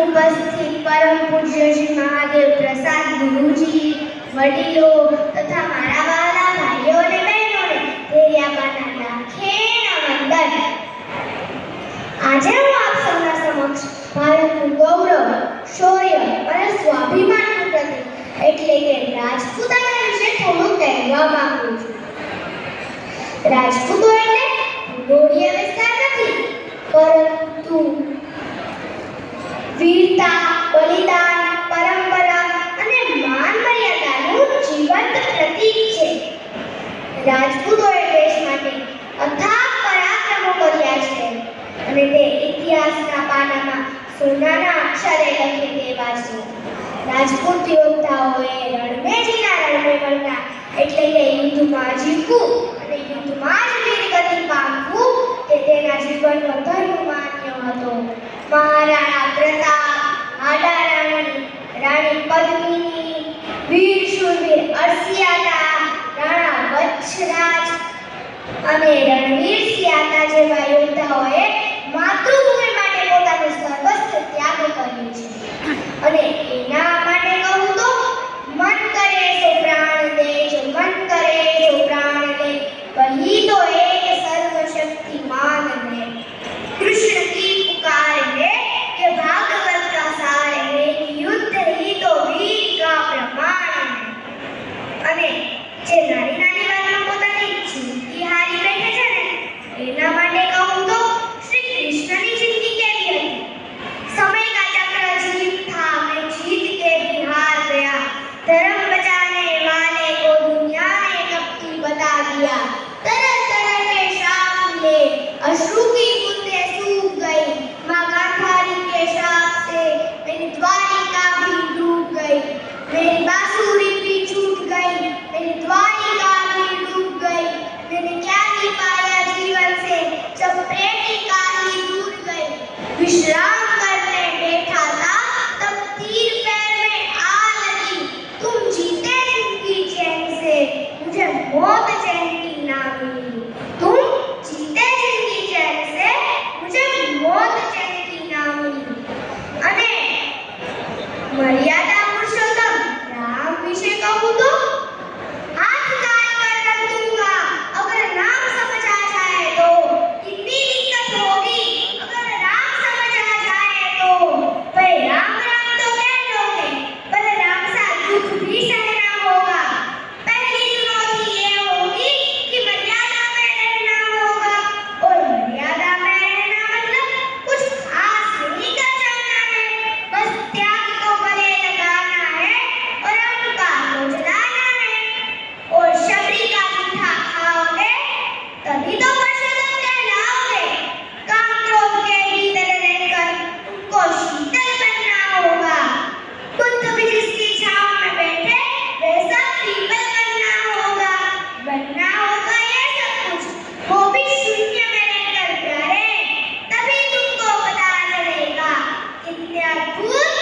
अनुपस्थित परम पूज्य श्री महादेव प्रसाद गुरुजी, वडीलो तथा मारा वाला भाईओ ने बहनों ने धैर्यबाना लाखे वंदन। आज हूँ आप सबना समक्ष भारतનું ગૌરવ, શૌર્ય અને સ્વાભિમાનનું પ્રતીક એટલે કે રાજપૂતાના વિશે થોડું કહેવા માંગુ છું। રાજપૂતો એટલે ભૂગોળીય વિસ્તાર નથી, પરંતુ વીરતા, બલિદાન, પરંપરા અને માન મર્યાદાનું જીવંત પ્રતીક છે। રાજપૂતોએ દેશ માટે અથાગ પરાક્રમો કર્યા છે અને તે ઇતિહાસના પાનામાં સોનાના અક્ષરે લખે તેવા છે। રાજપૂત યોદ્ધાઓએ રણમેજીના રણમેમલના એટલે કે યુદ્ધમાં જીવવું અને યુદ્ધમાં જ વીરગતિ પામવું તે તેના જીવનનો ધર્મ માન્યો હતો। મહારાણા પ્રતાપ, હાડા રાણી, રાણી પદ્મિની, વીર શૂરવીર અરસિયાતા, રાણા વચ્છરાજ અને રણવીર સિયાતા જેવા યોદ્ધાઓએ માતૃભૂમિ માટે પોતાનું સર્વસ્વ ત્યાગ કર્યું છે અને એના માટે કહું તો મન કરે સો પ્રાણ દે, જો મન કરે સો પ્રાણ દે, वही तो एक सर्वशक्तिमान है। कृष्ण की पुकार है, ये भागवत का सार है, युद्ध ही तो वीर का प्रमाण है। અને જે નાની નાની વાતમાં પોતાની જિંદગી હારી બેઠે છે ને એના માટે કહું તો શ્રી કૃષ્ણની જિંદગી કેવી હતી। समय का चक्र जीत था, मैं जीत के बिहार गया, धर्म बचाने वाले को दुनिया ने कपटी बता दिया। तरह तरह के श्राप मिले, अश्रु की बूंदें सूख गई, माँ गांधारी के श्राप से मेरी द्वारिका भी डूब गई, मेरी बांसुरी भी छूट गई, मेरी द्वारिका भी डूब गई। मैंने क्या ही पाया जीवन से जब प्रेम की काली दूर गई। विश्राम करने बैठा था तब तीर पैर में आ लगी, तुम जीते जिंदगी चैन से, मुझे मौत चैन की ना मिली। तुम जीते जिंदगी चैन से, मुझे मौत चैन की ना मिली। અને મર્યાદા પુરુષોત્તમ રામ વિશે કહું તો हाथ काट कर रख दूंगा अगर नाम समझ आ जाए तो, कितनी दिक्कत होगी अगर राम समझ आ जाए तो। भाई राम राम तो कह लोगे पर राम सा दुख भी सहना होगा। पहली चुनौती ये होगी कि मर्यादा में रहना होगा, और मर्यादा में रहना मतलब कुछ खास नहीं कर जाना है, बस त्याग को गले लगाना है और अहंकार को जलाना है। और शबरी का जूठा खाओगे तभी तो परशुराम कहलाओगे। काम क्रोध के भीतर रहकर तुमको शीतल बनना होगा। बुद्ध भी जिसकी छांव में बैठे वैसा पीपल बनना होगा। बनना होगा ये सब कुछ, वो भी शून्य में रहकर प्यारे, तभी तुमको पता चलेगा कितने अद्भुत